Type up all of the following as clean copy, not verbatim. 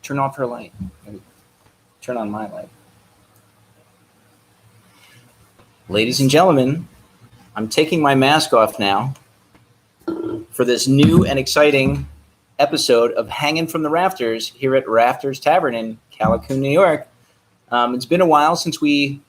Turn off her light. Turn on my light. Ladies and gentlemen, I'm taking my mask off now for this new and exciting episode of Hangin from the Rafters here at Rafters Tavern in Callicoon, New York. It's been a while since we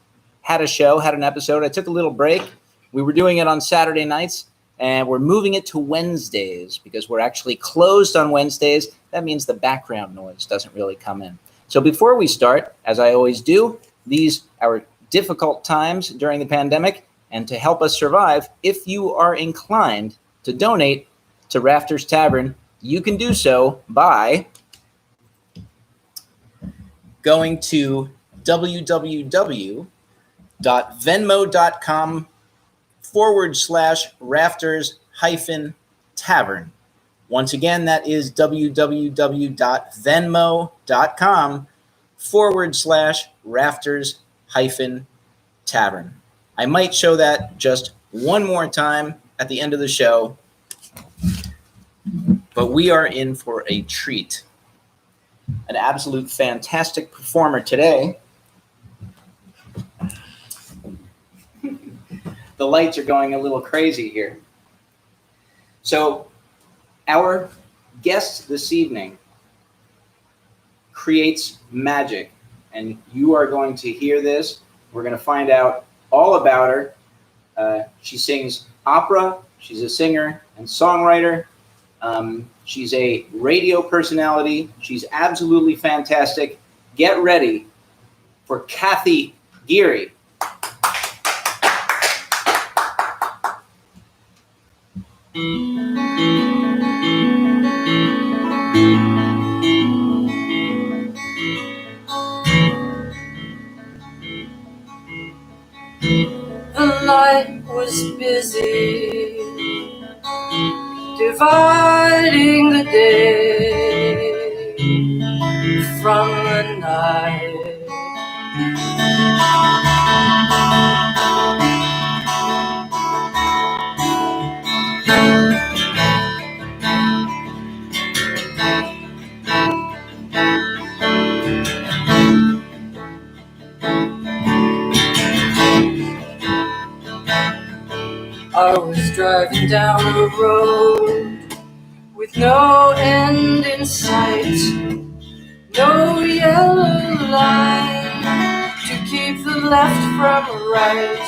had an episode. I took a little break. We were doing it on Saturday nights, and we're moving it to Wednesdays because we're actually closed on Wednesdays. That means the background noise doesn't really come in. So before we start, as I always do, these are difficult times during the pandemic, and to help us survive, if you are inclined to donate to Rafters Tavern, you can do so by going to www.venmo.com/Rafters-Tavern. Once again, that is www.venmo.com/Rafters-Tavern. I might show that just one more time at the end of the show, but we are in for a treat. An absolute fantastic performer today. The lights are going a little crazy here. So our guest this evening creates magic, and you are going to hear this. We're going to find out all about her. She sings opera. She's a singer and songwriter. She's a radio personality. She's absolutely fantastic. Get ready for Kathy Geary. The light was busy dividing the day from the night. I was driving down a road with no end in sight, no yellow line to keep the left from right.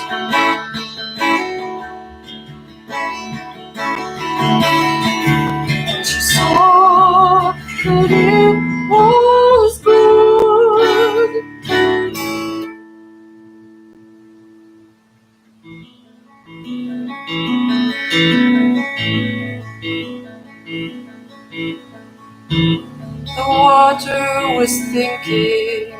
And she saw that it was good. The water was thinking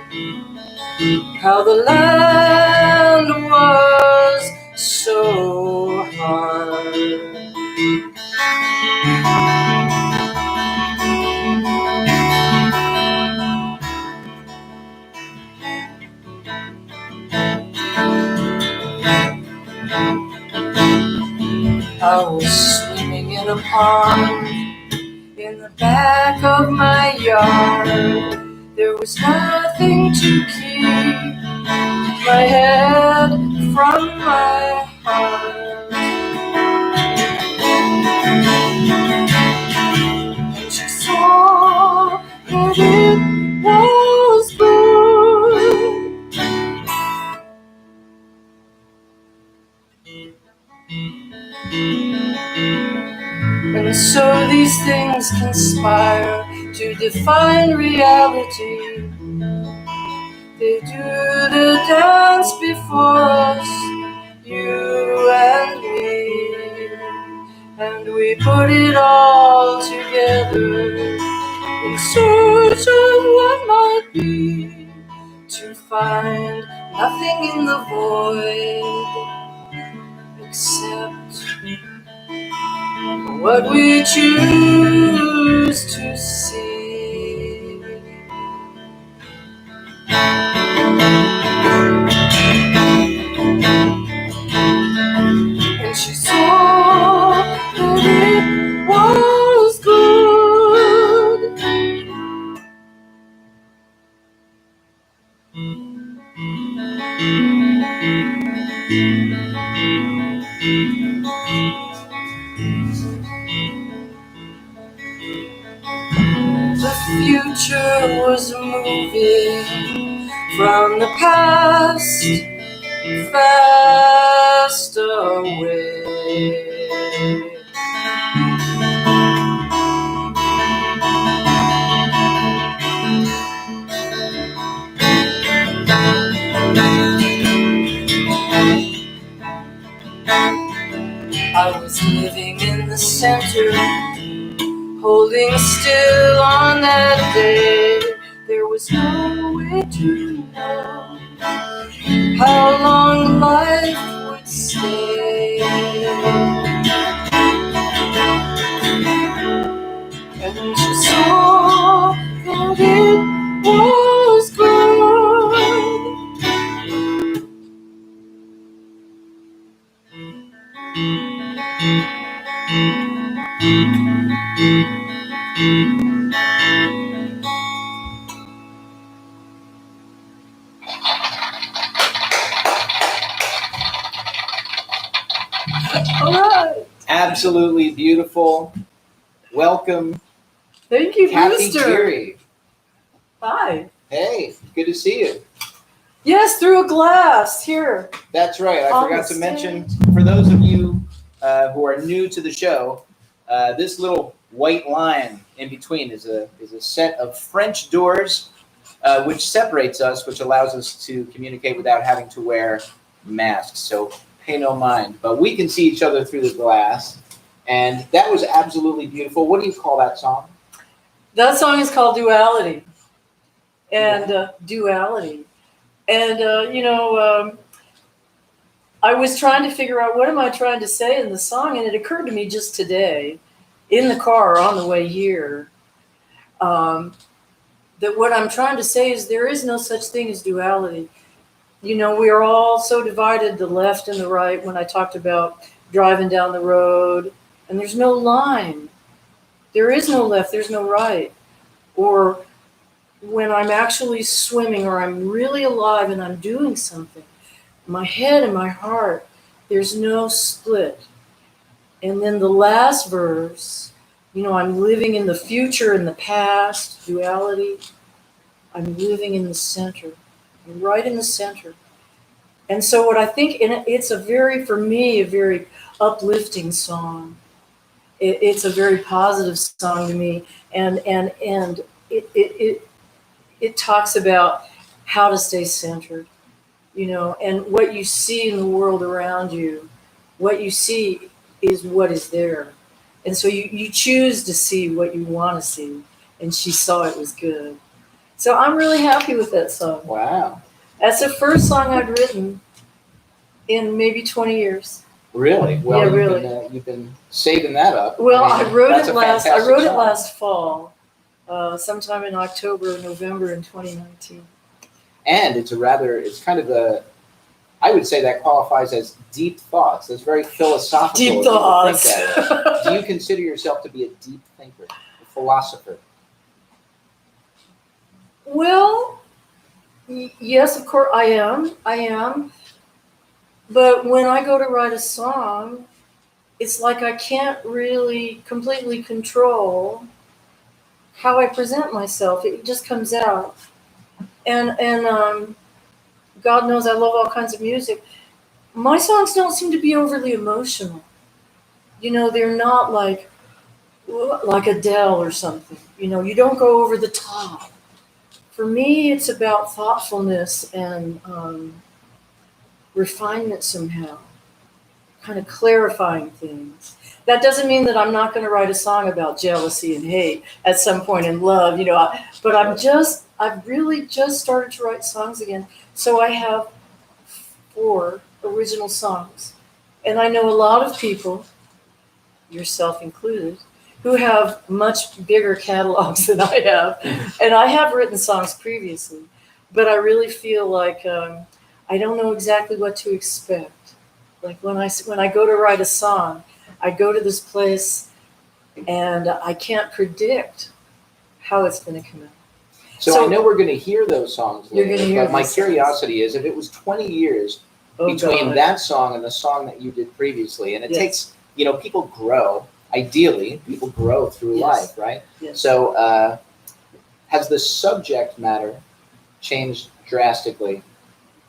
how the land was so hard. I was swimming in a pond in the back of my yard. There was nothing to keep my head from my heart. And she saw that it was good. And so these things conspire to define reality. They do the dance before us, you and me, and we put it all together in search of what might be, to find nothing in the void except what we choose to see. And she saw that it was good. The future was moving from the past fast away. I was living in the center, holding still on that day. There was no way to know how long life would stay. And she saw that it was good. All right. Absolutely beautiful. Welcome, Thank you, Kathy Brewster. Geary. Hi. Hey, good to see you. Yes, through a glass. Here. That's right. I On forgot the to mention, stage. for those of you who are new to the show, this little white line in between is a set of French doors, which separates us, which allows us to communicate without having to wear masks. So pay no mind. But we can see each other through the glass. And that was absolutely beautiful. What do you call that song? That song is called Duality. And Duality. And, I was trying to figure out what am I trying to say in the song, and it occurred to me just today, in the car on the way here, that what I'm trying to say is there is no such thing as duality. You know, we are all so divided, the left and the right, when I talked about driving down the road, and there's no line. There is no left, there's no right. Or when I'm actually swimming or I'm really alive and I'm doing something, my head and my heart, there's no split. And then the last verse, I'm living in the future and the past, duality. I'm living in the center. I'm right in the center. And so what I think, and it's for me, a very uplifting song. It's a very positive song to me. And it talks about how to stay centered. And what you see in the world around you, what you see is what is there. And so you choose to see what you want to see. And she saw it was good. So I'm really happy with that song. Wow. That's the first song I'd written in maybe 20 years. Really? Well, Yeah, really. You've been saving that up. Well, I wrote that's it a fantastic song. last fall, sometime in October or November in 2019. And it's kind of I would say that qualifies as deep thoughts. That's very philosophical. Deep thoughts. Do you consider yourself to be a deep thinker, a philosopher? Well, yes, of course I am. But when I go to write a song, it's like I can't really completely control how I present myself. It just comes out. And God knows I love all kinds of music. My songs don't seem to be overly emotional. They're not like Adele or something. You don't go over the top. For me, it's about thoughtfulness and refinement somehow, kind of clarifying things. That doesn't mean that I'm not going to write a song about jealousy and hate at some point in love, but I've really just started to write songs again. So I have 4 original songs. And I know a lot of people, yourself included, who have much bigger catalogs than I have. And I have written songs previously, but I really feel like I don't know exactly what to expect. Like when I go to write a song, I go to this place and I can't predict how it's going to come out. So I know we're going to hear those songs You're later, gonna hear but my these curiosity is if it was 20 years between God. that song and the song that you did previously, and it Yes. takes, people grow, ideally, people grow through Yes. life, right? Yes. So has the subject matter changed drastically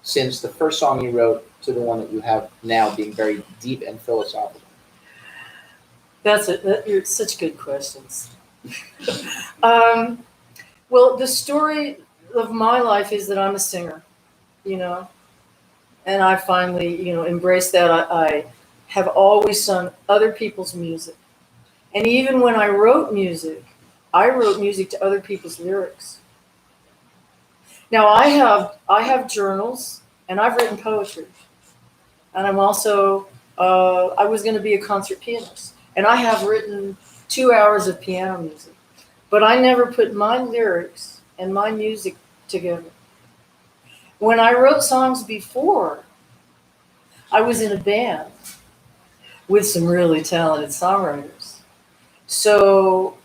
since the first song you wrote to the one that you have now being very deep and philosophical? That's it. You're such good questions. Well, the story of my life is that I'm a singer, and I finally, embraced that. I have always sung other people's music. And even when I wrote music to other people's lyrics. Now I have journals and I've written poetry. And I'm also, I was going to be a concert pianist. And I have written 2 hours of piano music. But I never put my lyrics and my music together. When I wrote songs before, I was in a band with some really talented songwriters. So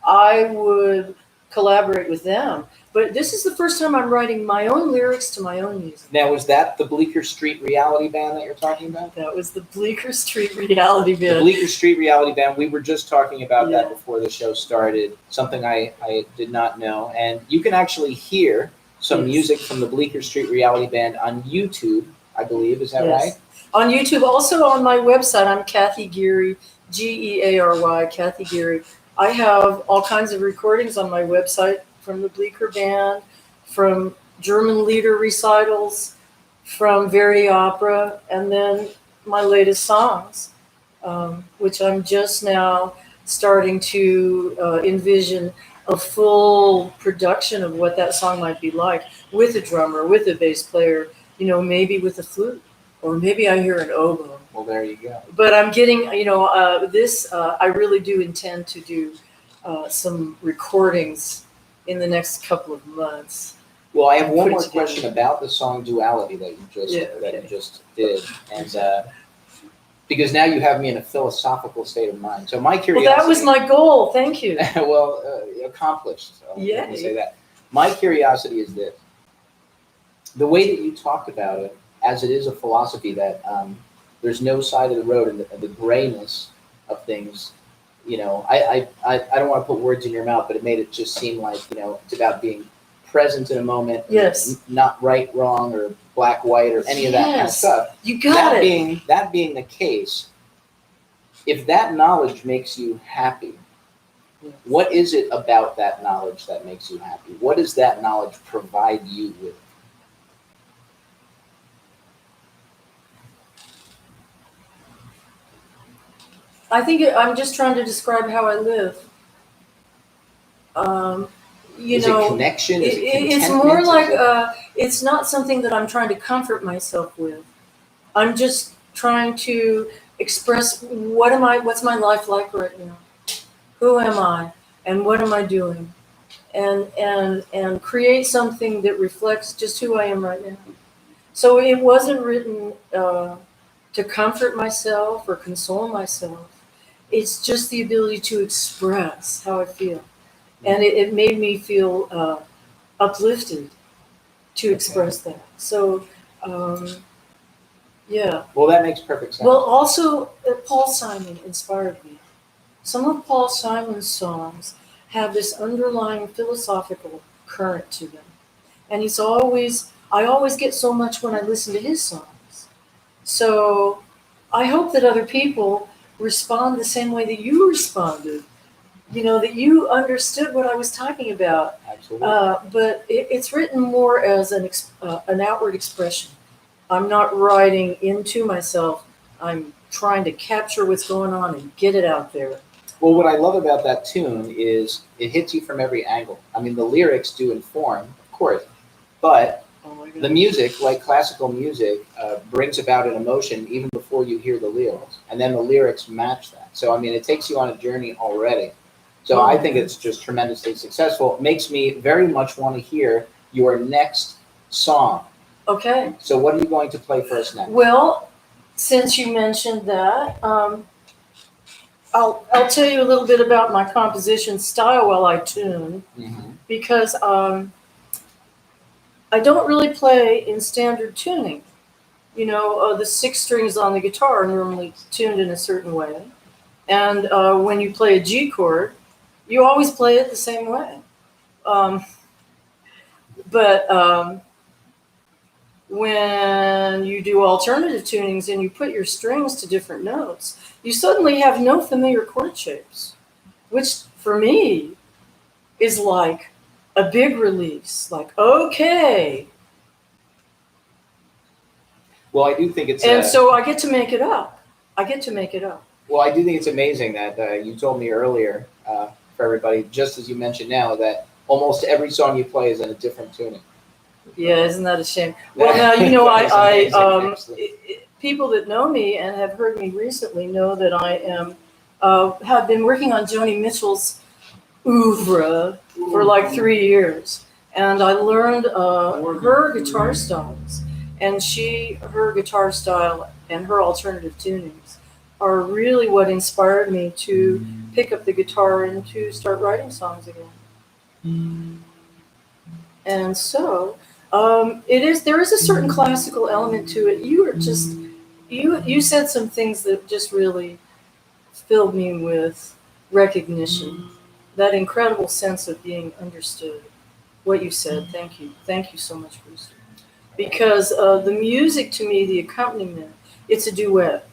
I would collaborate with them. But this is the first time I'm writing my own lyrics to my own music. Now, was that the Bleecker Street Reality Band that you're talking about? That was the Bleecker Street Reality Band. The Bleecker Street Reality Band, we were just talking about Yeah. that before the show started, something I did not know. And you can actually hear some music from the Bleecker Street Reality Band on YouTube, I believe. Is that right? On YouTube. Also on my website, I'm Kathy Geary, Geary, Kathy Geary. I have all kinds of recordings on my website from the Bleecker Band, from German Lieder recitals, from Verdi Opera, and then my latest songs, which I'm just now starting to envision a full production of what that song might be like, with a drummer, with a bass player, maybe with a flute, or maybe I hear an oboe. Well, there you go. But I'm getting, I really do intend to do some recordings in the next couple of months. Well, I have one Put it more together. question about the song Duality that you just did, and because now you have me in a philosophical state of mind. So my Well, curiosity. that was my goal. Thank you. Well, accomplished. So let me say that. My curiosity is this: the way that you talked about it, as it is a philosophy that there's no side of the road, and the grayness of things. I don't want to put words in your mouth, but it made it just seem like it's about being present in a moment. Yes. Not right, wrong, or black, white, or any of that kind of stuff. You got it. That being the case, if that knowledge makes you happy, what is it about that knowledge that makes you happy? What does that knowledge provide you with? I think I'm just trying to describe how I live. Is it connection? Is it It's more like it's not something that I'm trying to comfort myself with. I'm just trying to express what's my life like right now? Who am I? And what am I doing? And create something that reflects just who I am right now. So it wasn't written to comfort myself or console myself. It's just the ability to express how I feel. And it made me feel uplifted to express that. So, yeah. Well, that makes perfect sense. Well, also, Paul Simon inspired me. Some of Paul Simon's songs have this underlying philosophical current to them. And I always get so much when I listen to his songs. So I hope that other people respond the same way that you responded. That you understood what I was talking about. Absolutely. But it's written more as an outward expression. I'm not writing into myself. I'm trying to capture what's going on and get it out there. Well, what I love about that tune is it hits you from every angle. I mean, the lyrics do inform, of course, but the music, like classical music, brings about an emotion even before you hear the lyrics, and then the lyrics match that. So, I mean, it takes you on a journey already. So I think it's just tremendously successful. It makes me very much want to hear your next song. Okay. So what are you going to play for us next? Well, since you mentioned that, I'll tell you a little bit about my composition style while I tune. Mm-hmm. because I don't really play in standard tuning. The 6 strings on the guitar are normally tuned in a certain way. And when you play a G chord, you always play it the same way. But when you do alternative tunings and you put your strings to different notes, you suddenly have no familiar chord shapes, which for me is like a big release. Like, okay. Well, I do think it's... And so I get to make it up. Well, I do think it's amazing that you told me earlier, for everybody, just as you mentioned now, that almost every song you play is in a different tuning. Yeah, isn't that a shame? Well, now, I people that know me and have heard me recently know that I have been working on Joni Mitchell's oeuvre for like 3 years. And I learned her guitar styles. And her guitar style and her alternative tunings are really what inspired me to pick up the guitar and to start writing songs again. And so there is a certain classical element to it. You said some things that just really filled me with recognition, that incredible sense of being understood. What you said, thank you so much, Bruce. Because the music to me, the accompaniment, it's a duet.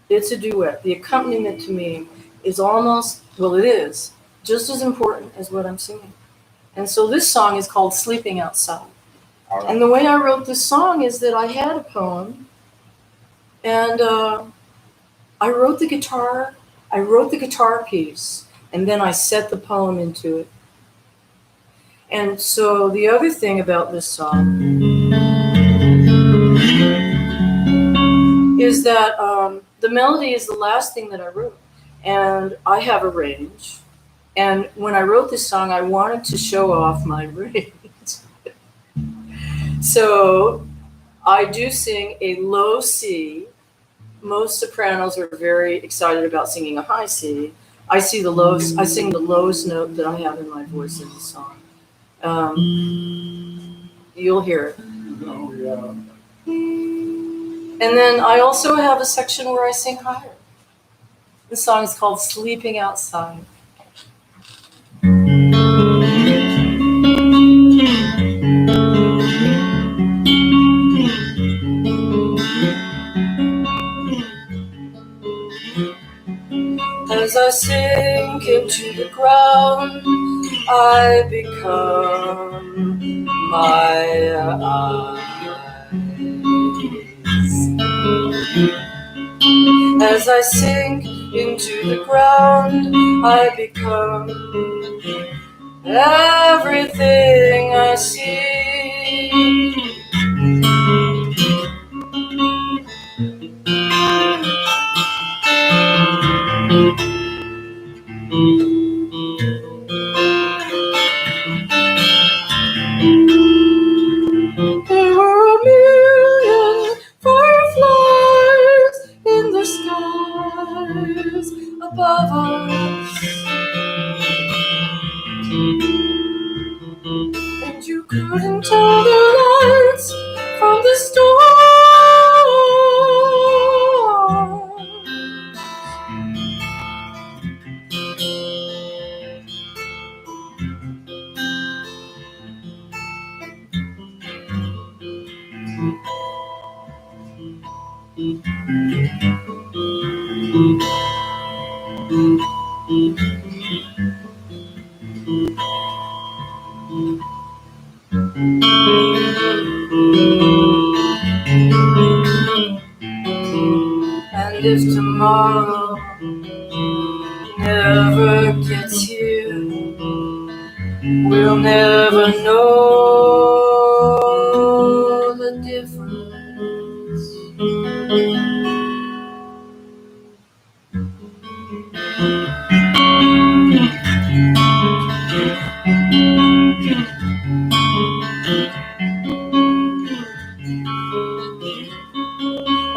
The accompaniment to me is it is just as important as what I'm singing. And so this song is called Sleeping Outside. Right. And the way I wrote this song is that I had a poem, and I wrote the guitar piece, and then I set the poem into it. And so the other thing about this song is that the melody is the last thing that I wrote. And I have a range. And when I wrote this song, I wanted to show off my range. So I do sing a low C. Most sopranos are very excited about singing a high C. I sing the lowest note that I have in my voice in the song. You'll hear it. Oh, yeah. And then I also have a section where I sing higher. The song is called Sleeping Outside. As I sink into the ground, I become my eyes. As I sink into the ground, I become everything I see. There are a million fireflies in the skies above us, and you couldn't tell the lights from the storm. And if tomorrow never gets here, we'll never know the difference.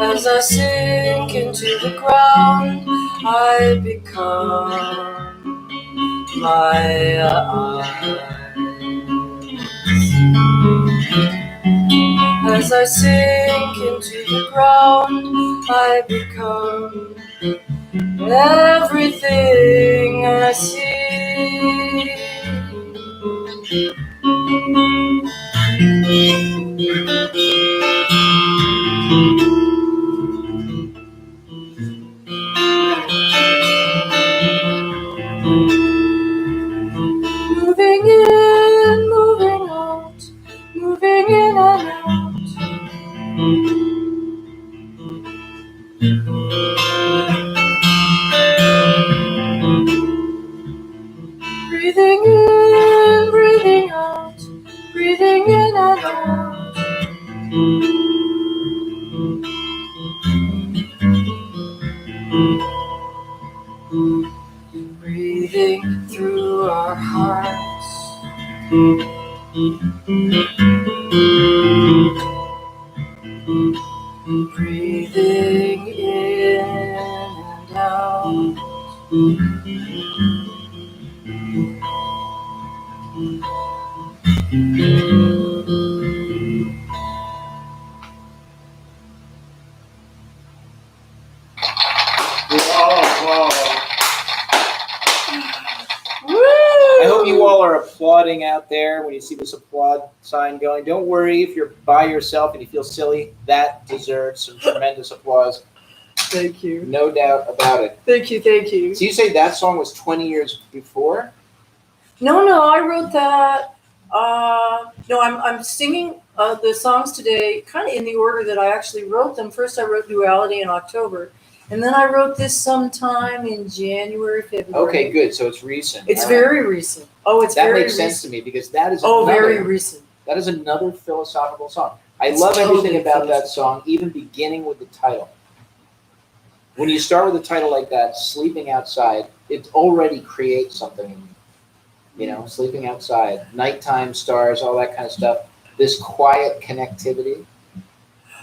As I sink into the ground, I become my eyes. As I sink into the ground, I become everything I see. Moving in, moving out, moving in and out. Breathing in, breathing out, breathing in and out. Breathing through our hearts. Breathing in and out. Whoa. Woo! I hope you all are applauding out there when you see this applaud sign going. Don't worry if you're by yourself and you feel silly. That deserves some tremendous applause. Thank you. No doubt about it. Thank you, thank you. So you say that song was 20 years before? No, I wrote that. No, I'm singing the songs today kind of in the order that I actually wrote them. First, I wrote Duality in October, and then I wrote this sometime in January, February. Okay, good. So it's recent. It's All right. very recent. Oh, it's that very makes recent. sense to me because that is very recent. That is another philosophical song. I It's love totally everything about that philosophical. song, even beginning with the title. When you start with a title like that, Sleeping Outside, it already creates something in you. You know, sleeping outside, nighttime stars, all that kind of stuff. This quiet connectivity.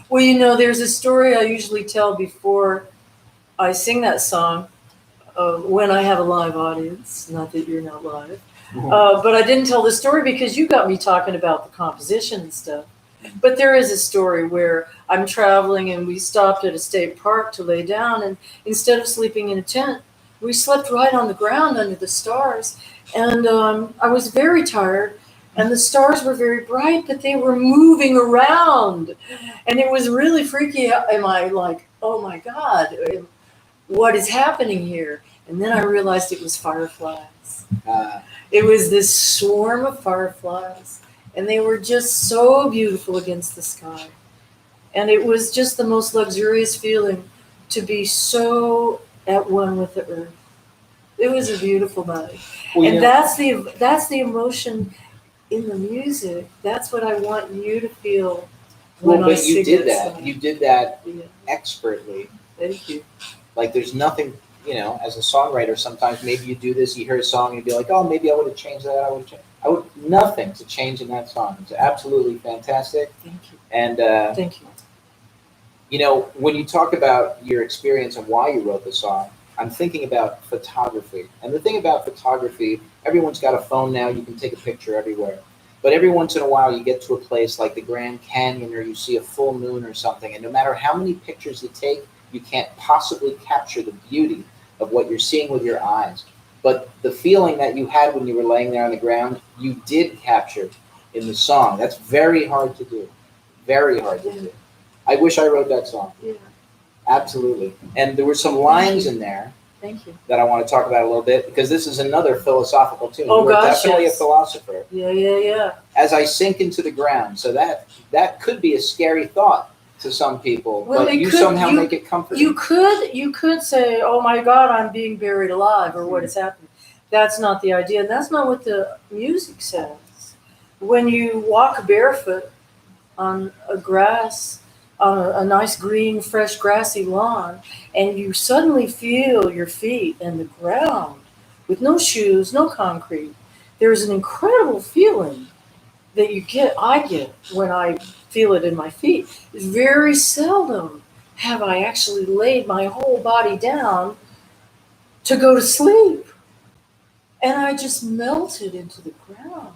Well, you know, there's a story I usually tell before I sing that song when I have a live audience. Not that you're not live. But I didn't tell the story because you got me talking about the composition and stuff. But there is a story where I'm traveling and we stopped at a state park to lay down, and instead of sleeping in a tent, we slept right on the ground under the stars. And I was very tired, and the stars were very bright, but they were moving around. And it was really freaky. Am I like, oh my God, what is happening here? And then I realized it was fireflies. It was this swarm of fireflies, and they were just so beautiful against the sky. And it was just the most luxurious feeling to be so at one with the earth. It was a beautiful night. Well, And that's the emotion in the music. That's what I want you to feel when I but sing you did that that. song. You did that Yeah. expertly. Thank you. Like there's nothing, you know, as a songwriter, sometimes maybe you do this, you hear a song and you'd be like, oh, maybe I would have changed that. Nothing to change in that song. It's absolutely fantastic. Thank you. And, Thank you. you know, when you talk about your experience and why you wrote the song, I'm thinking about photography. And the thing about photography, everyone's got a phone now, you can take a picture everywhere. But every once in a while you get to a place like the Grand Canyon or you see a full moon or something, and no matter how many pictures you take, you can't possibly capture the beauty of what you're seeing with your eyes. But the feeling that you had when you were laying there on the ground, you did capture in the song. That's very hard to do. Very hard to do. I wish I wrote that song. Yeah. Absolutely. And there were some lines in there Thank you. that I want to talk about a little bit because this is another philosophical tune. Oh, You're gosh, definitely yes. a philosopher. Yeah. As I sink into the ground. So that could be a scary thought to some people, Well, but it you could- somehow you- make it comforting. You could say, oh my God, I'm being buried alive, or what has happened. That's not the idea. And that's not what the music says. When you walk barefoot on a grass, on a nice green, fresh, grassy lawn, and you suddenly feel your feet and the ground with no shoes, no concrete, there's an incredible feeling that I get when I feel it in my feet. Very seldom have I actually laid my whole body down to go to sleep. And I just melted into the ground.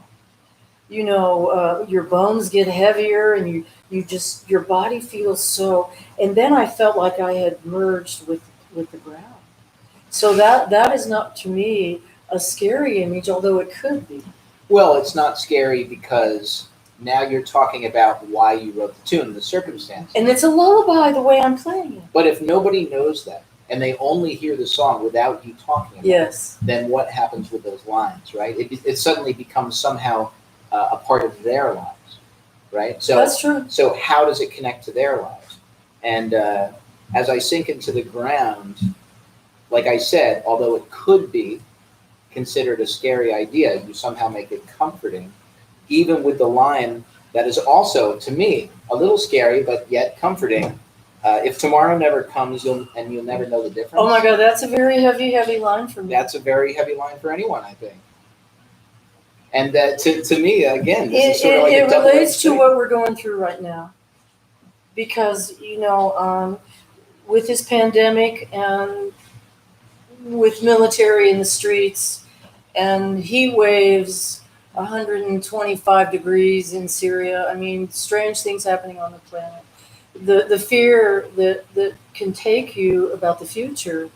your bones get heavier, and you just, your body feels so. And then I felt like I had merged with the ground. So that is not, to me, a scary image, although it could be. Well, it's not scary because now you're talking about why you wrote the tune, the circumstance. And it's a lullaby the way I'm playing it. But if nobody knows that and they only hear the song without you talking about Yes. it, then what happens with those lines, right? It suddenly becomes somehow a part of their lives, right? So That's true. So how does it connect to their lives? And as I sink into the ground, like I said, although it could be considered a scary idea, you somehow make it comforting, even with the line that is also, to me, a little scary, but yet comforting. If tomorrow never comes, you'll never know the difference. Oh my God, that's a very heavy, heavy line for me. That's a very heavy line for anyone, I think. And to me, again, this is sort of like it a double-edged relates to thing. what we're going through right now. Because, with this pandemic and with military in the streets and heat waves, 125 degrees in Syria, I mean, strange things happening on the planet. The fear that can take you about the future.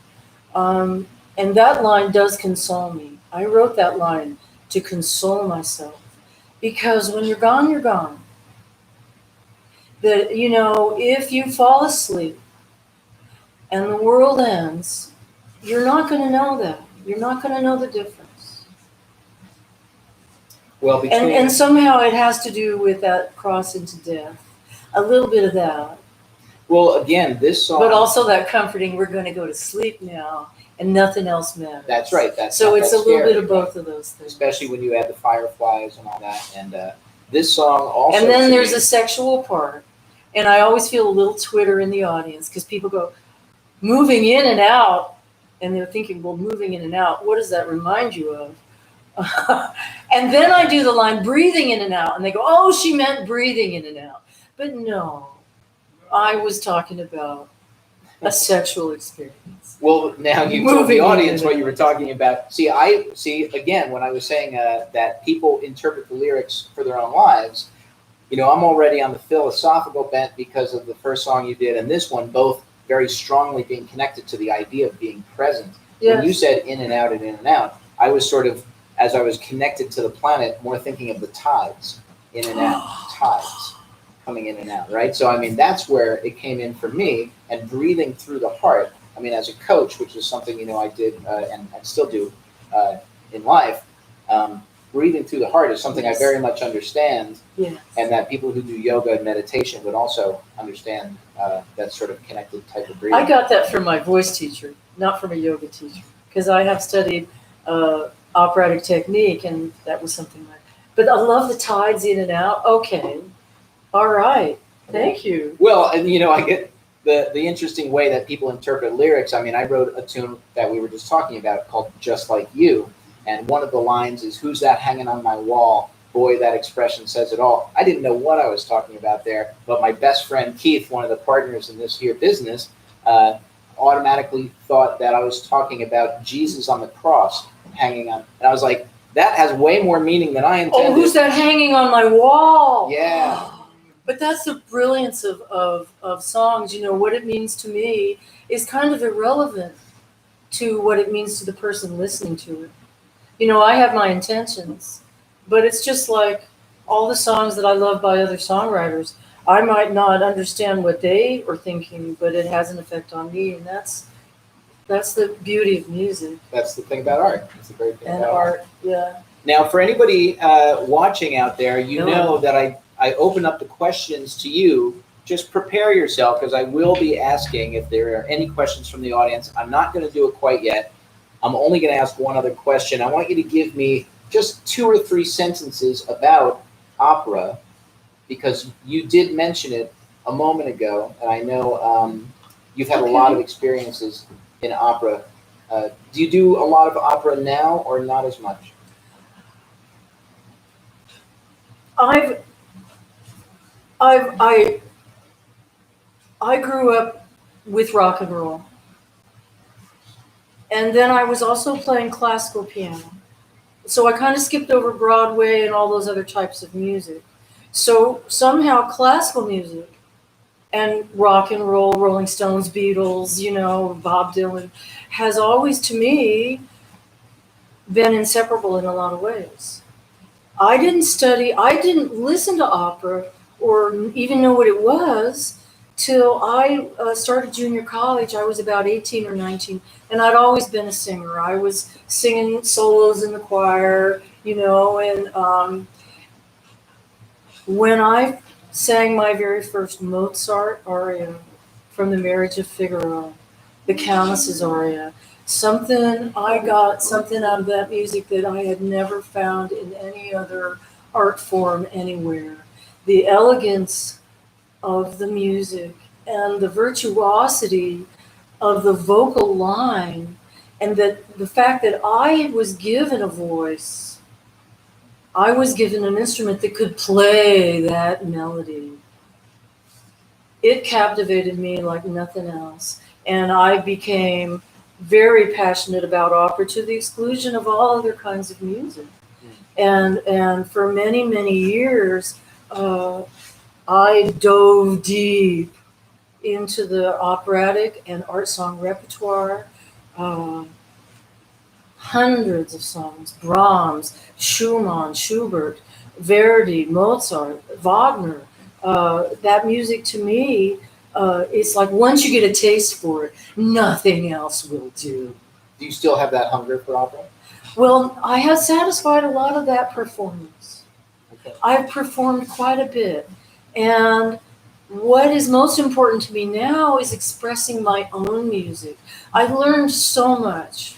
And that line does console me. I wrote that line to console myself. Because when you're gone, you're gone. That, if you fall asleep and the world ends, you're not going to know that. You're not going to know the difference. Well, and somehow it has to do with that cross into death. A little bit of that. Well, again, this song. But also that comforting, we're going to go to sleep now and nothing else matters. That's right. So it's a little scary, bit of both of those things. Especially when you add the fireflies and all that. And this song also. And then there's a sexual part. And I always feel a little Twitter in the audience because people go, moving in and out. And they're thinking, well, moving in and out, what does that remind you of? And then I do the line, breathing in and out. And they go, oh, she meant breathing in and out. But no, I was talking about a sexual experience. Well, now you told the audience what you were talking about. See, again, when I was saying that people interpret the lyrics for their own lives, I'm already on the philosophical bent because of the first song you did and this one, both very strongly being connected to the idea of being present. Yes. When you said in and out, I was sort of, as I was connected to the planet, more thinking of the tides, in and out, tides coming in and out, right? So, I mean, that's where it came in for me, and breathing through the heart. I mean, as a coach, which is something, I did and still do in life, breathing through the heart is something I very much understand, and that people who do yoga and meditation would also understand that sort of connected type of breathing. I got that from my voice teacher, not from a yoga teacher, because I have studied operatic technique, and that was something like. But I love the tides in and out. Okay, all right, thank you. Well, and I get the interesting way that people interpret lyrics. I mean, I wrote a tune that we were just talking about called "Just Like You." And one of the lines is, who's that hanging on my wall? Boy, that expression says it all. I didn't know what I was talking about there, but my best friend Keith, one of the partners in this here business, automatically thought that I was talking about Jesus on the cross hanging on. And I was like, that has way more meaning than I intended. Oh, who's that hanging on my wall? Yeah. But that's the brilliance of songs. What it means to me is kind of irrelevant to what it means to the person listening to it. I have my intentions, but it's just like all the songs that I love by other songwriters. I might not understand what they are thinking, but it has an effect on me, and that's the beauty of music. That's the thing about art. That's the great thing and about art. Yeah. Now, for anybody watching out there, know that I open up the questions to you. Just prepare yourself, because I will be asking if there are any questions from the audience. I'm not going to do it quite yet. I'm only going to ask one other question. I want you to give me just 2 or 3 sentences about opera, because you did mention it a moment ago, and I know you've had a lot of experiences in opera. Do you do a lot of opera now, or not as much? I grew up with rock and roll. And then I was also playing classical piano. So I kind of skipped over Broadway and all those other types of music. So somehow classical music and rock and roll, Rolling Stones, Beatles, Bob Dylan, has always to me been inseparable in a lot of ways. I didn't listen to opera or even know what it was till I started junior college. I was about 18 or 19, and I'd always been a singer. I was singing solos in the choir, and when I sang my very first Mozart aria from The Marriage of Figaro, the Countess's aria, I got something out of that music that I had never found in any other art form anywhere. The elegance of the music and the virtuosity of the vocal line, and that the fact that I was given a voice, I was given an instrument that could play that melody. It captivated me like nothing else. And I became very passionate about opera to the exclusion of all other kinds of music. And for many, many years, I dove deep into the operatic and art song repertoire. Hundreds of songs: Brahms, Schumann, Schubert, Verdi, Mozart, Wagner. That music to me, it's like once you get a taste for it, nothing else will do. Do you still have that hunger for opera? Well, I have satisfied a lot of that performance. Okay. I've performed quite a bit. And what is most important to me now is expressing my own music. I've learned so much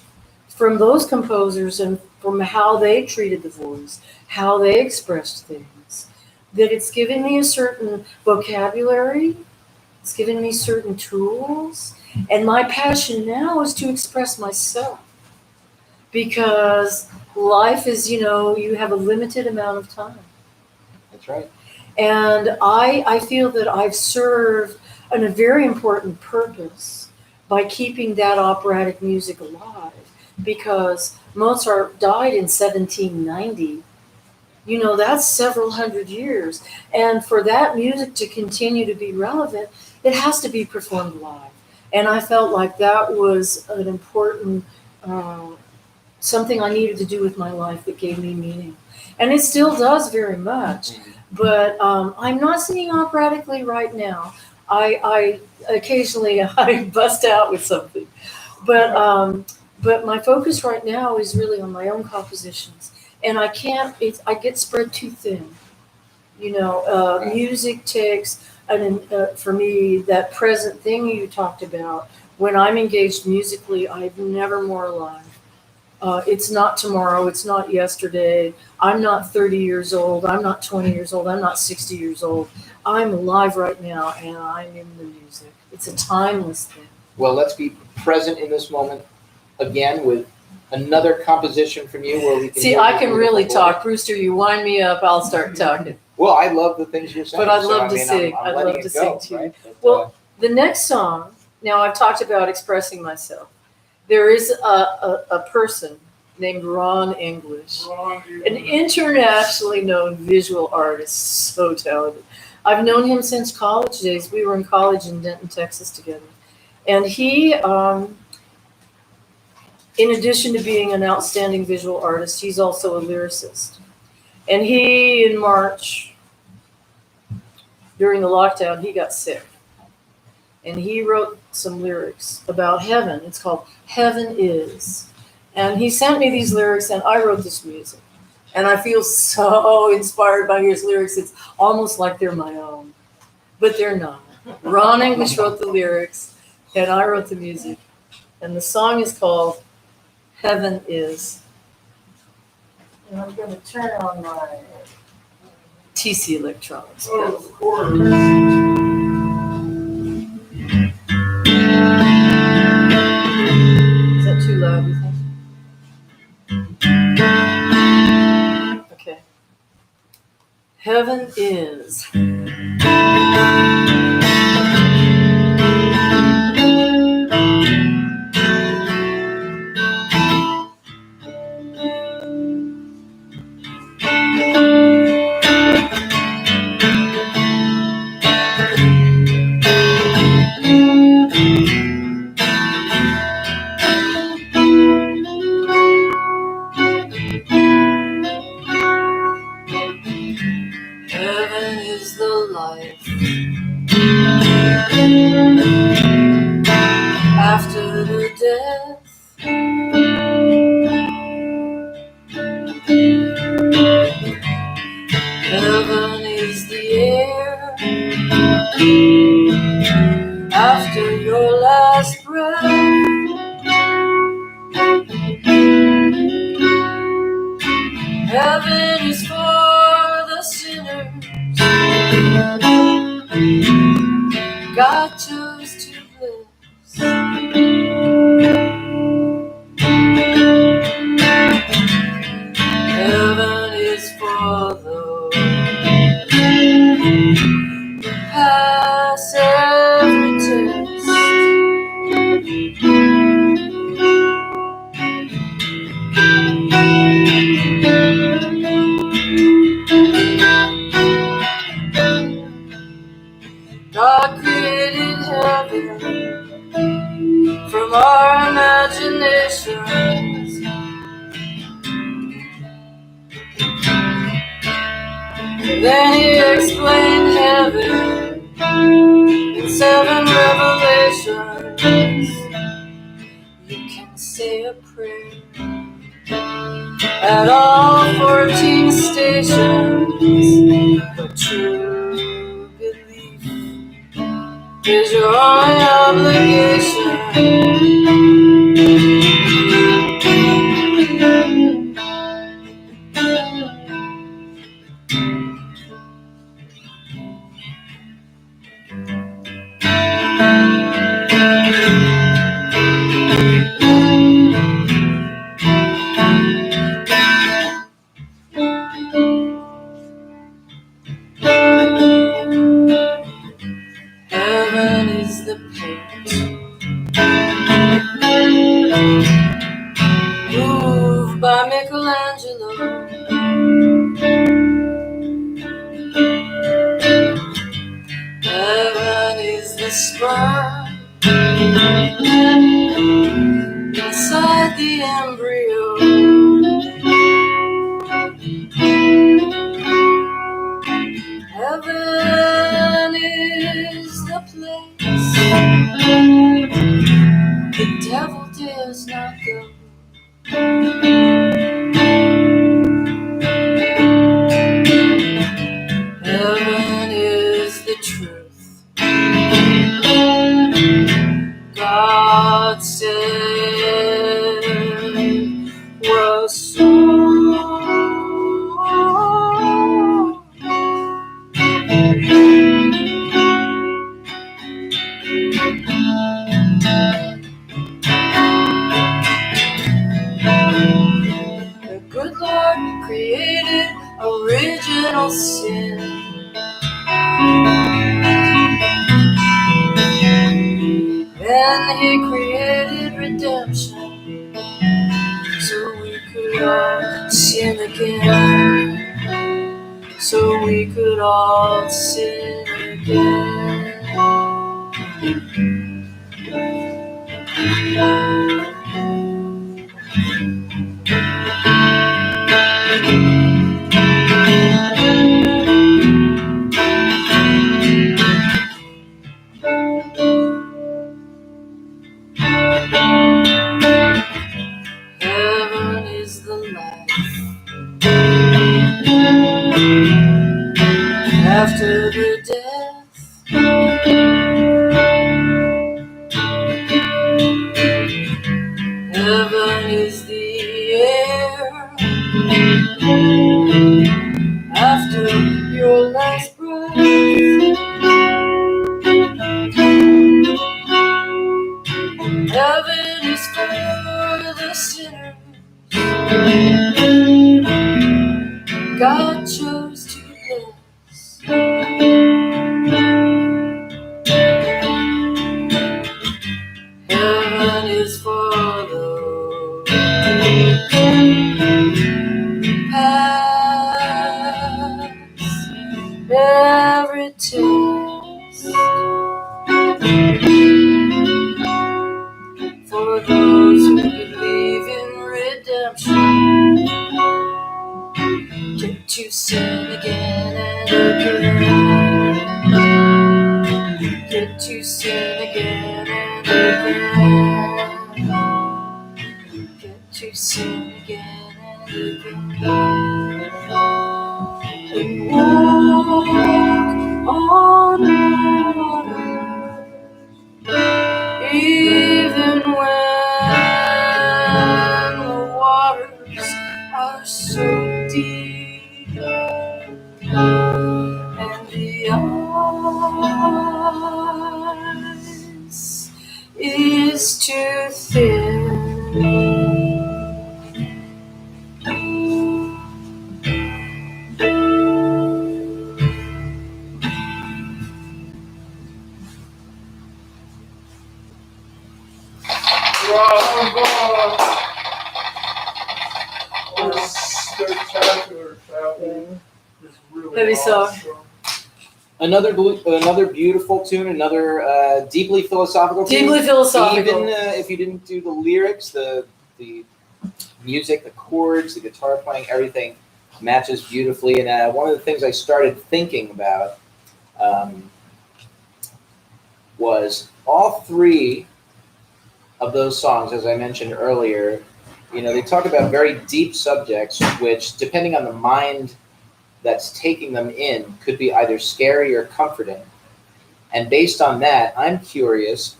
from those composers and from how they treated the voice, how they expressed things, that it's given me a certain vocabulary, it's given me certain tools, and my passion now is to express myself. Because life is, you have a limited amount of time. That's right. And I feel that I've served a very important purpose by keeping that operatic music alive. Because Mozart died in 1790. That's several hundred years. And for that music to continue to be relevant, it has to be performed live. And I felt like that was an important something I needed to do with my life that gave me meaning. And it still does very much. But I'm not singing operatically right now. I occasionally I bust out with something. But my focus right now is really on my own compositions. And I get spread too thin. Music takes, for me, that present thing you talked about. When I'm engaged musically, I'm never more alive. It's not tomorrow. It's not yesterday. I'm not 30 years old. I'm not 20 years old. I'm not 60 years old. I'm alive right now, and I'm in the music. It's a timeless thing. Well, let's be present in this moment again with another composition from you where we can see. I can really talk, Brewster. You wind me up, I'll start talking. Well, I love the things you're saying. But I'd love to sing. I'd love to sing to you. Right? But, well, the next song. Now I've talked about expressing myself. There is a person named Ron English, an internationally known visual artist, so talented. I've known him since college days. We were in college in Denton, Texas together. And he, in addition to being an outstanding visual artist, he's also a lyricist. And he, in March, during the lockdown, he got sick. And he wrote some lyrics about heaven. It's called Heaven Is. And he sent me these lyrics, and I wrote this music. And I feel so inspired by his lyrics. It's almost like they're my own. But they're not. Ron English wrote the lyrics, and I wrote the music. And the song is called Heaven Is. And I'm going to turn on my TC Electronics. Oh, of course. Is that too loud, you think? Okay. Heaven is. life. After the death, heaven is the air. After your last breath, heaven is for the sinners God chose to bless. Heaven is for those who pass every test. God created heaven from our imaginations. Then he explained heaven in 7 revelations. You can say a prayer at all 14 stations, but true belief is your only obligation. Heaven is the paint moved by Michelangelo. Heaven is the sperm inside the embryo. Heaven is the place the devil dares not go. Heaven is the truth God said was so. The good Lord created original sin. Then he created redemption so we could all sin again. So we could all sin again. Heaven is the life after the death. Heaven is the air after your last breath. Heaven is for the sinner God chose to bless. Heaven is for those who pass every test. For those who believe in redemption, get to sin again and again. to sin again and again. Get to sin again and again. And walk on water, even when the waters are so deep and the ice is too thin. Spectacular travel. It's really Heavy song. awesome. Another beautiful tune, another deeply philosophical tune. Deeply philosophical. Even if you didn't do the lyrics, the music, the chords, the guitar playing, everything matches beautifully. And one of the things I started thinking about was all three of those songs, as I mentioned earlier, they talk about very deep subjects, which, depending on the mind that's taking them in, could be either scary or comforting. And based on that, I'm curious,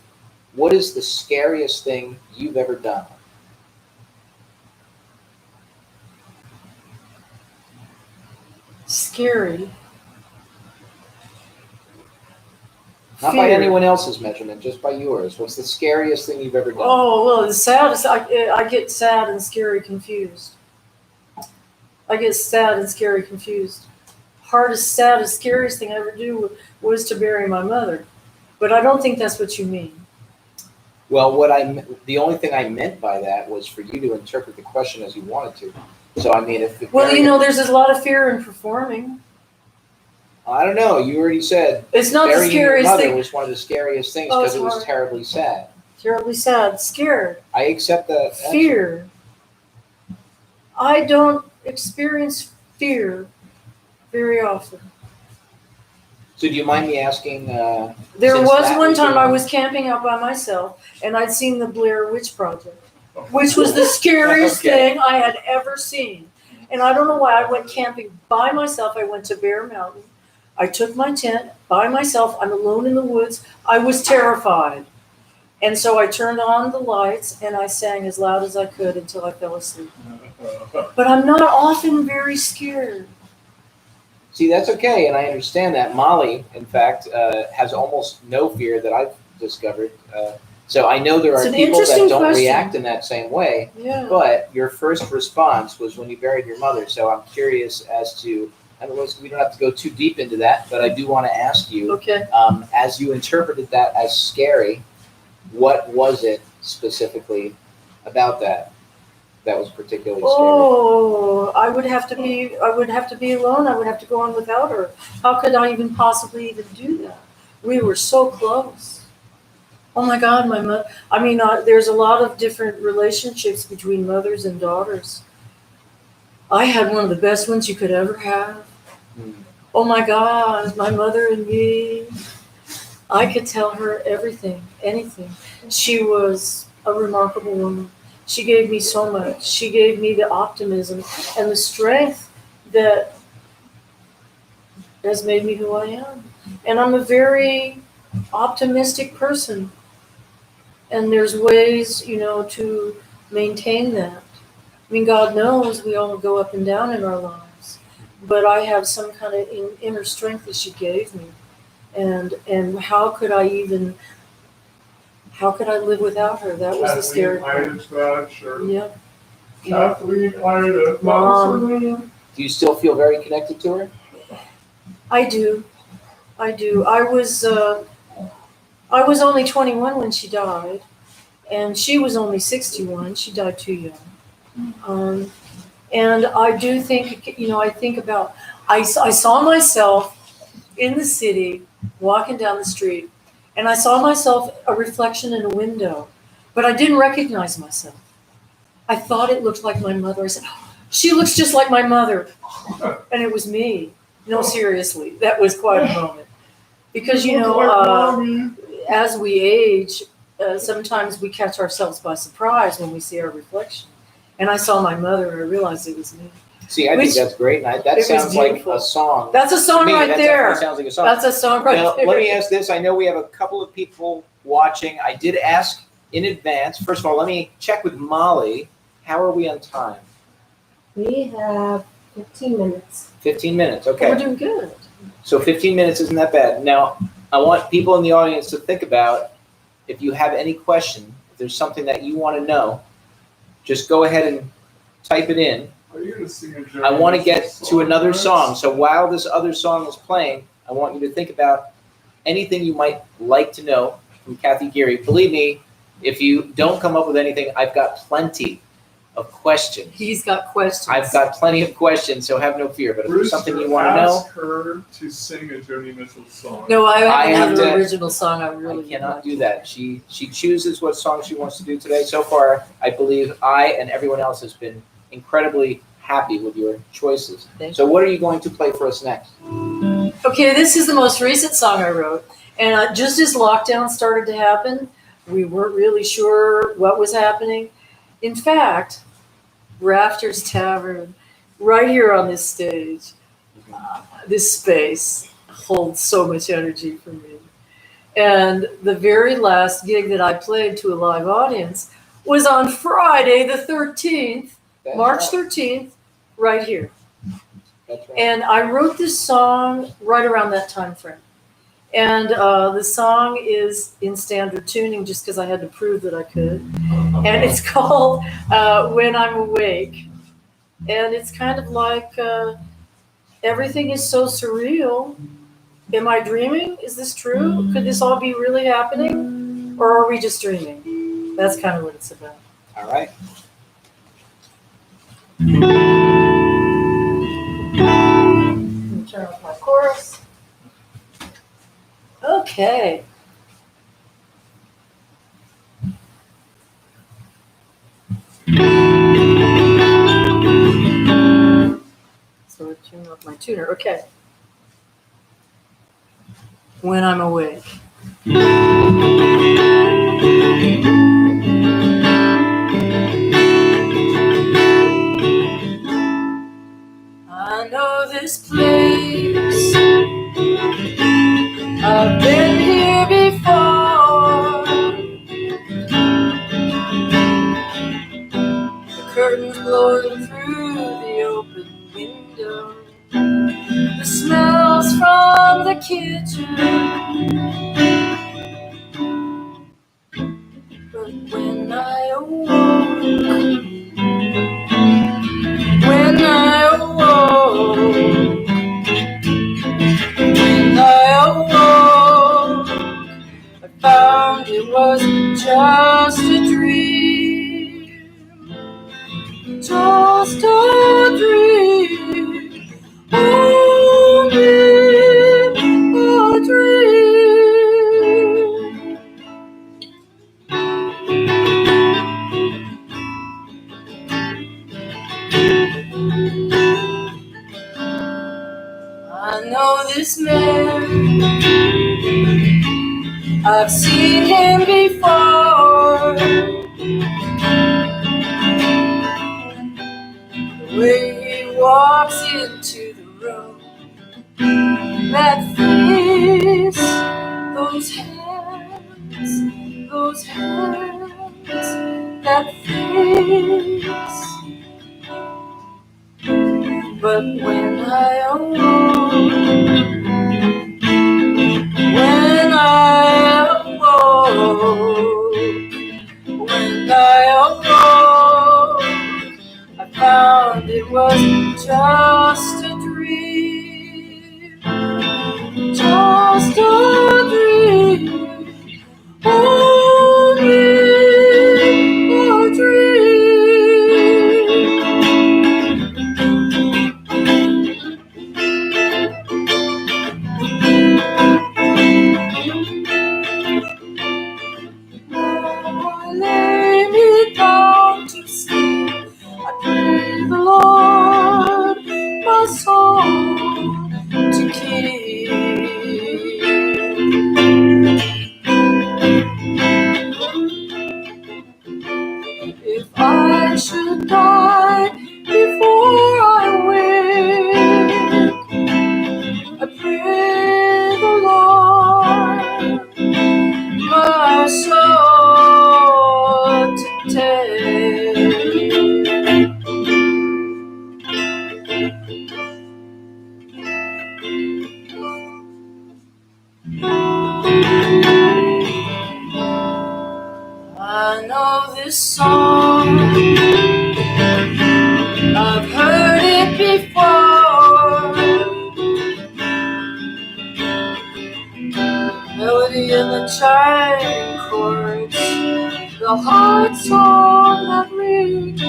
what is the scariest thing you've ever done? Scary. Not Fear. by anyone else's measurement, just by yours. What's the scariest thing you've ever done? Oh, well, the saddest, I get sad and scary confused. I get sad and scary confused. Hardest, saddest, scariest thing I ever do was to bury my mother. But I don't think that's what you mean. Well, the only thing I meant by that was for you to interpret the question as you wanted to. So, I mean, if Well, there's a lot of fear in performing. I don't know. You already said It's not the burying your scariest mother thing. was one of the scariest things Oh, because it's it was hard. terribly sad. Terribly sad, scared, I accept that. fear. I don't experience fear very often. So, do you mind me asking? There Since was that one was time your- I was camping out by myself, and I'd seen the Blair Witch Project, which was the scariest Okay. thing I had ever seen. And I don't know why I went camping by myself. I went to Bear Mountain. I took my tent by myself. I'm alone in the woods. I was terrified. And so I turned on the lights and I sang as loud as I could until I fell asleep. But I'm not often very scared. See, that's okay, and I understand that. Molly, in fact, has almost no fear that I've discovered. So I know there It's are an people that interesting don't question. react in that same way. Yeah. But your first response was when you buried your mother. So I'm curious as to, and we don't have to go too deep into that, but I do want to ask you, Okay. as you interpreted that as scary, what was it specifically about that was particularly scary? Oh, I would have to be alone. I would have to go on without her. How could I even possibly even do that? We were so close. Oh my God, my mother. I mean, there's a lot of different relationships between mothers and daughters. I had one of the best ones you could ever have. Oh my God, my mother and me. I could tell her everything, anything. She was a remarkable woman. She gave me so much. She gave me the optimism and the strength that has made me who I am. And I'm a very optimistic person. And there's ways, to maintain that. I mean, God knows we all go up and down in our lives. But I have some kind of inner strength that she gave me. And how could I live without her? That was the scary part. Ida's God, sure. Yeah. Kathleen Ida. Mom. Do you still feel very connected to her? I do. I was only 21 when she died, and she was only 61. She died too young. And I do think, I think about, I saw myself in the city walking down the street, and I saw myself a reflection in a window, but I didn't recognize myself. I thought it looked like my mother. I said, oh, she looks just like my mother. And it was me. No, seriously, that was quite a moment. Because, as we age, sometimes we catch ourselves by surprise when we see our reflection. And I saw my mother and I realized it was me. See, I think that's great. And that it was sounds like beautiful. a song. That's a song To me, right that there. definitely sounds like a song. That's a song right Now, there. let me ask this. I know we have a couple of people watching. I did ask in advance. First of all, let me check with Molly. How are we on time? We have 15 minutes. 15 minutes. We're Okay. doing good. So 15 minutes isn't that bad. Now, I want people in the audience to think about if you have any question, if there's something that you want to know, just go ahead and type it in. Are you going to sing a Joni I want to get Mitchell to another Chris? song. So while this other song is playing, I want you to think about anything you might like to know from Kathy Geary. Believe me, if you don't come up with anything, I've got plenty of questions. He's got questions. I've got plenty of questions, so have no fear. But if there's something you want to know, ask her to sing a Joni Mitchell song. No, I I have have another to- original song I I really cannot like. do that. She chooses what song she wants to do today. So far, I believe I and everyone else has been incredibly happy with your choices. Thank So what are you going to play for us next? Okay, this is the most recent song I wrote. And just as lockdown started to happen, we weren't really sure what was happening. In fact, Rafters Tavern, right here on this stage, this space holds so much energy for me. And the very last gig that I played to a live audience was on Friday the 13th, That's March right. 13th, right here. That's right. And I wrote this song right around that time frame. And the song is in standard tuning just because I had to prove that I could. And it's called When I'm Awake. And it's kind of like everything is so surreal. Am I dreaming? Is this true? Could this all be really happening? Or are we just dreaming? That's kind of what it's about. All right. Let me turn off my chorus. Okay. So I tune off my tuner. Okay. When I'm awake. I know this place. I've been here before. The curtains blowing through the open window. The smells from the kitchen. But when I awoke, when I awoke, when I awoke, I found it was just a dream, just a dream, only a dream. I know this man, I've seen him before. The way he walks into the room, that face, those hands, that face. But when I awoke, when I awoke, when I awoke, I found it was just a dream, just a dream, only a dream. this song. I've heard it before. Melody in the chiming chords, the heart song that rings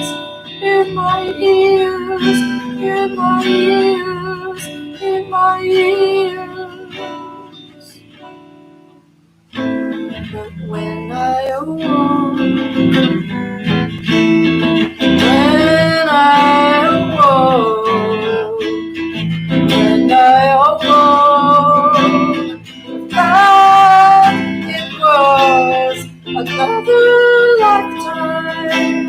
in my ears, in my ears, in my ears. But when I awoke, when I awoke, when I awoke, that it was another lifetime.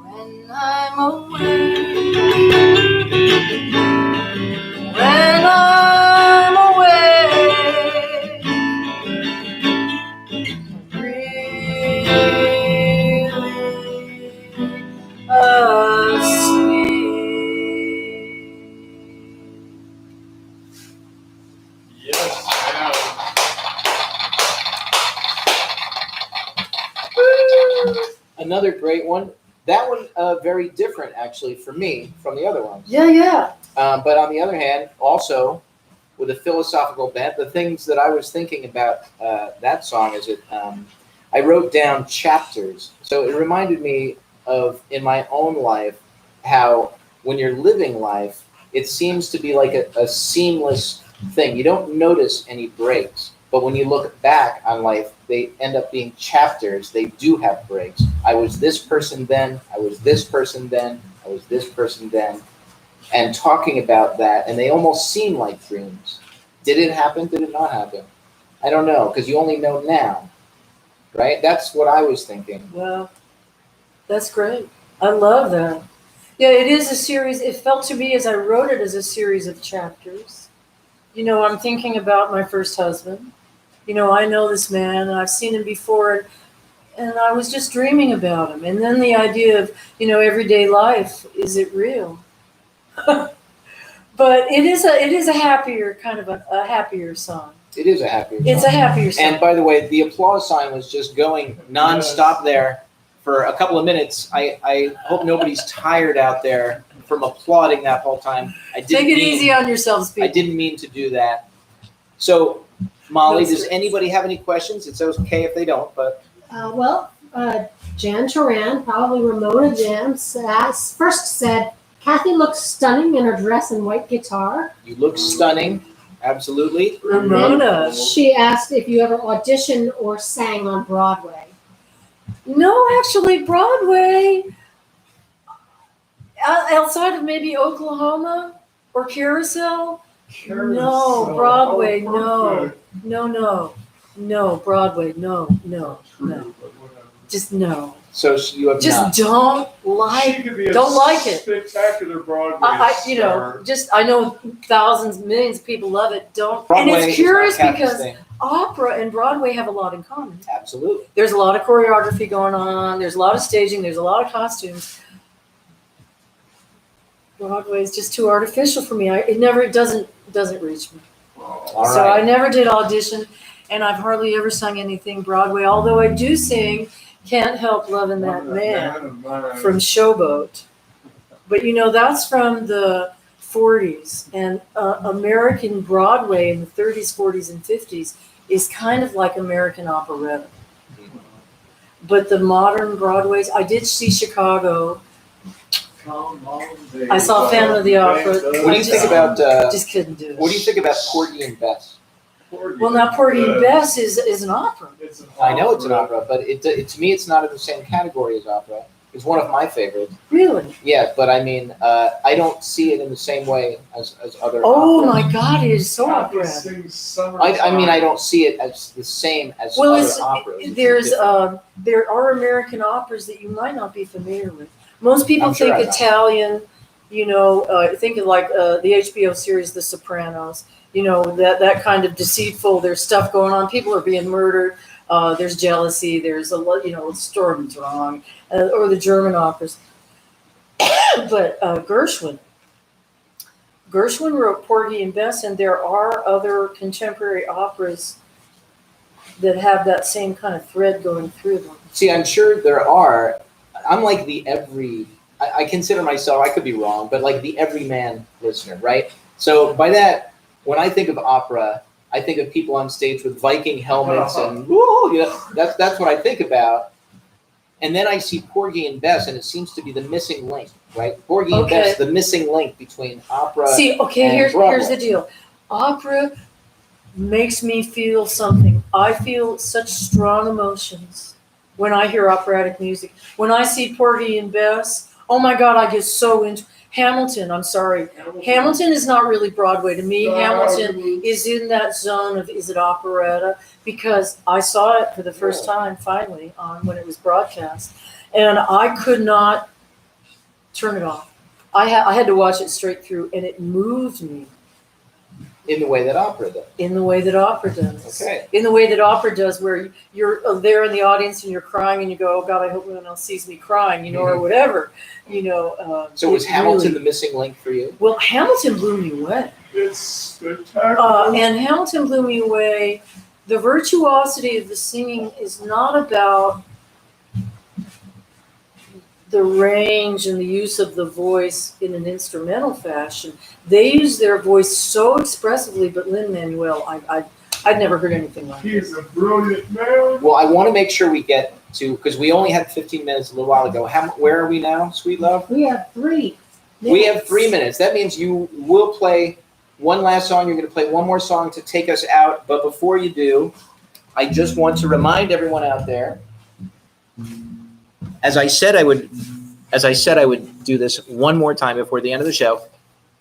When I'm awake, when I'm awake, really asleep. Yes, ma'am. Another great one. That one very different actually for me from the other ones. Yeah. But on the other hand, also with a philosophical bent, the things that I was thinking about that song is I wrote down chapters. So it reminded me of in my own life how when you're living life, it seems to be like a seamless thing. You don't notice any breaks. But when you look back on life, they end up being chapters. They do have breaks. I was this person then. I was this person then. I was this person then. And talking about that, and they almost seem like dreams. Did it happen? Did it not happen? I don't know, because you only know now, right? That's what I was thinking. Well, that's great. I love that. Yeah, it is a series. It felt to me as I wrote it as a series of chapters. You know, I'm thinking about my first husband. You know, I know this man, and I've seen him before, and I was just dreaming about him. And then the idea of, you know, everyday life, is it real? But it is a happier kind of a happier song. It is a happier song. It's a happier song. And by the way, the applause sign was just going nonstop there for a couple of minutes. I hope nobody's tired out there from applauding that whole time. Take it easy on yourselves, people. I didn't mean to do that. So, Molly, No does stress. anybody have any questions? It's okay if they don't, but Jan Turan, probably Ramona Jams, first said, Kathy looks stunning in her dress and white guitar. you look stunning. Absolutely. Ramona. She asked if you ever auditioned or sang on Broadway. No, actually, Broadway, outside of maybe Oklahoma or Carousel, no, Broadway, no, no, Broadway, no, just no. So you have Just not. don't like, She could be a don't like it. spectacular Broadway you know, star. I know thousands, millions of people love it. Don't, Broadway and it's is curious not Kathy's because thing. opera and Broadway have a lot in common. Absolutely. There's a lot of choreography going on. There's a lot of staging. There's a lot of costumes. Broadway is just too artificial for me. It doesn't reach me. All So I right. never did audition, and I've hardly ever sung anything Broadway. Although I do sing "Can't Help Loving That Man" of mine. from Showboat. But you know, that's from the 40s, and American Broadway in the 30s, 40s, and 50s is kind of like American operetta. But the modern Broadways, I did see Chicago. I saw Phantom of the Opera. What do you think about? Just couldn't do it. What do you think about Porgy and Bess? Well, now Porgy and Bess is an opera. I know it's an opera, but it to me it's not in the same category as opera. It's one of my favorites. Really? Yeah, but I mean, I don't see it in the same way as other. Oh operas. my God, it is so Kathy opera. sings I mean, I don't see it as the same as Well, other it's, operas. It's there's different. there are American operas that you might not be familiar with. Most people I'm sure think I'm not. Italian, you know, think of like the HBO series The Sopranos. You know, that kind of deceitful. There's stuff going on. People are being murdered. There's jealousy. There's a lot. You know, Storm's wrong, or the German operas. But Gershwin wrote Porgy and Bess, and there are other contemporary operas that have that same kind of thread going through them. See, I'm sure there are. I'm like I consider myself, I could be wrong, but like the everyman listener, right? So by that, when I think of opera, I think of people on stage with Viking helmets and woo, that's what I think about. And then I see Porgy and Bess, and it seems to be the missing link, right? Porgy and Bess, the missing link between opera. See, okay, and here's Broadway. the deal. Opera makes me feel something. I feel such strong emotions when I hear operatic music. When I see Porgy and Bess, oh my God, I get so into Hamilton. I'm sorry. Hamilton is not really Broadway to me. Hamilton is in that zone of, is it operetta? Because I saw it for the first time finally on when it was broadcast, and I could not turn it off. I had to watch it straight through, and it moved me. In the way that opera does. In the way that opera does. Okay. In the way that opera does, where you're there in the audience and you're crying and you go, oh God, I hope no one else sees me crying, or whatever, So was Hamilton the missing link for you? Well, Hamilton blew me away. It's spectacular. And Hamilton blew me away. The virtuosity of the singing is not about the range and the use of the voice in an instrumental fashion. They use their voice so expressively, but Lin-Manuel, I'd never heard anything like He's this. a brilliant man. Well, I want to make sure we get to, because we only had 15 minutes a little while ago. Where are we now, sweet love? We have 3 minutes. We have 3 minutes. That means you will play one last song. You're going to play one more song to take us out. But before you do, I just want to remind everyone out there, as I said I would do this one more time before the end of the show.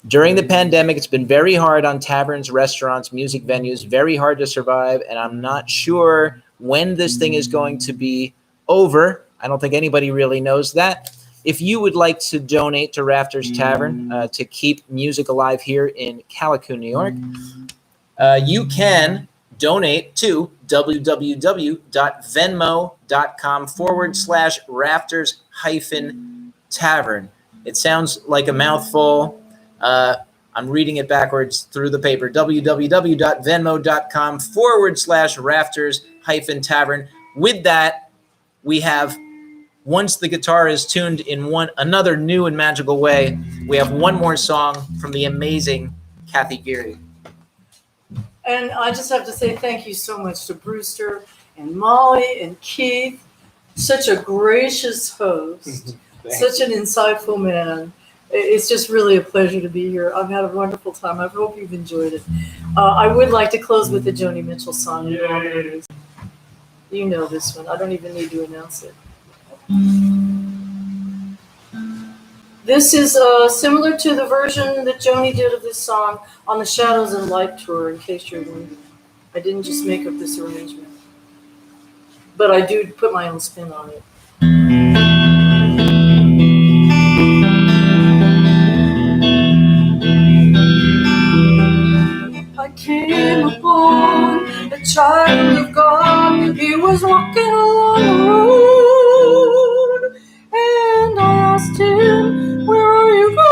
During the pandemic, it's been very hard on taverns, restaurants, music venues, very hard to survive. And I'm not sure when this thing is going to be over. I don't think anybody really knows that. If you would like to donate to Rafters Tavern to keep music alive here in Calico, New York, you can donate to www.venmo.com/Rafters-Tavern. It sounds like a mouthful. I'm reading it backwards through the paper. www.venmo.com/Rafters-Tavern. With that, we have, once the guitar is tuned in another new and magical way, we have one more song from the amazing Kathy Geary. And I just have to say thank you so much to Brewster and Molly and Keith. Such a gracious host, such an insightful man. It's just really a pleasure to be here. I've had a wonderful time. I hope you've enjoyed it. I would like to close with the Joni Mitchell song. Yes. You know this one. I don't even need to announce it. This is similar to the version that Joni did of this song on the Shadows and Light tour, in case you're wondering. I didn't just make up this arrangement. But I do put my own spin on it. I came upon a child of God. He was walking along the road, and I asked him, where are you going?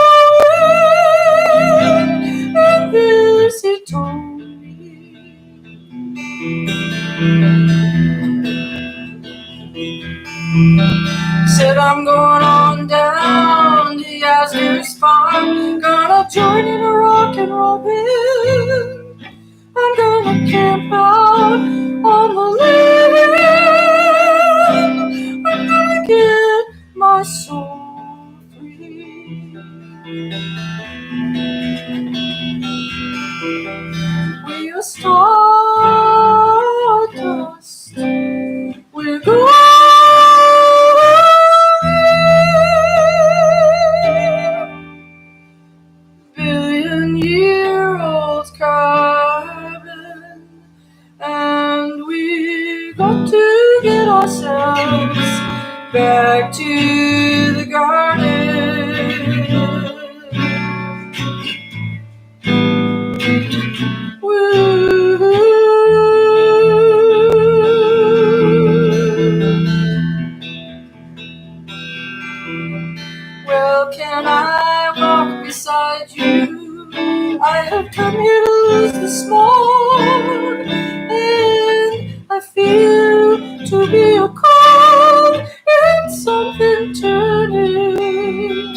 And this he told me. Said, I'm going on down to Yazder's farm, gonna join in a rock and roll band. I'm gonna camp out on the land. I'm gonna get my soul free. We are stardust. We're going. Billion-year-old carbon, and we got to get ourselves back to the garden. Woo. Well, to be a call and something turning.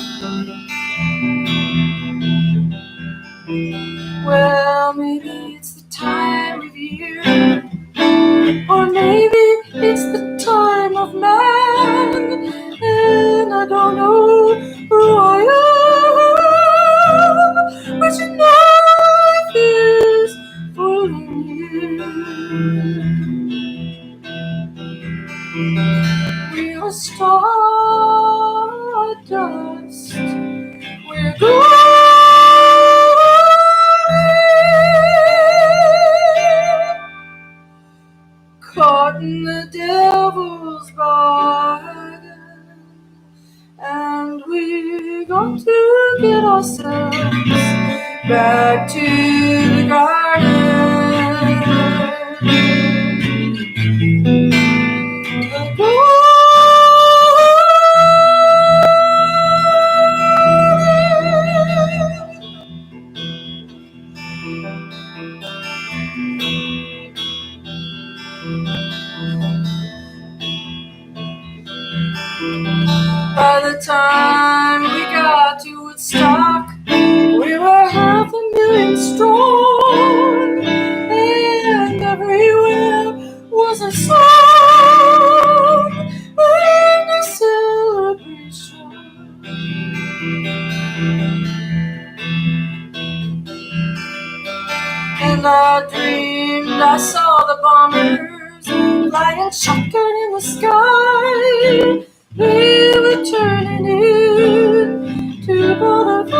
Well, maybe it's the time of year, or maybe it's the time of man, and I don't know who I am, but you know life is fooling you. We are stardust, we're going caught in the devil's bargain, and we got to get ourselves back to the garden. The By the time we got to Woodstock, we were 500,000 strong, and everywhere was a song and a celebration. And I dreamed I saw the bombers flying shotgun in the sky. We were turning into butterflies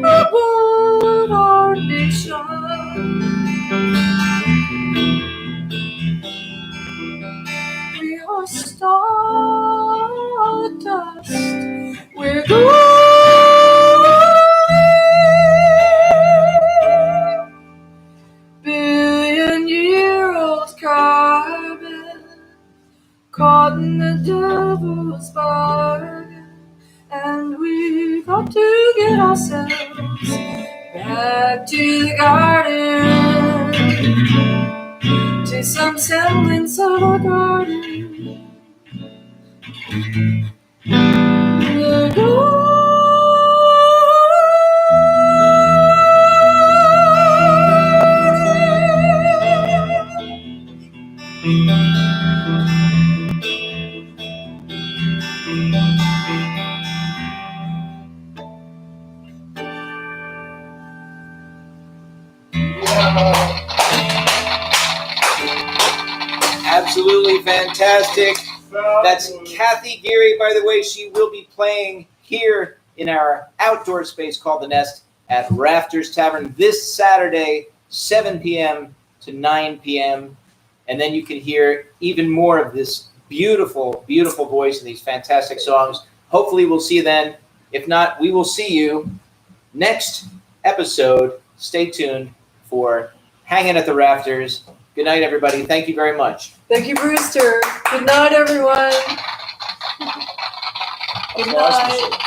above our nation. We are stardust, we're going billion-year-old carbon, caught in the devil's bargain, and we got to get ourselves back to the garden, to some semblance of a garden. The garden. Absolutely fantastic. That's Kathy Geary, by the way. She will be playing here in our outdoor space called The Nest at Rafters Tavern this Saturday, 7 p.m. to 9 p.m. And then you can hear even more of this beautiful, beautiful voice and these fantastic songs. Hopefully we'll see you then. If not, we will see you next episode. Stay tuned for Hangin' at the Rafters. Good night, everybody. Thank you very much. Thank you, Brewster. Good night, everyone. Good night.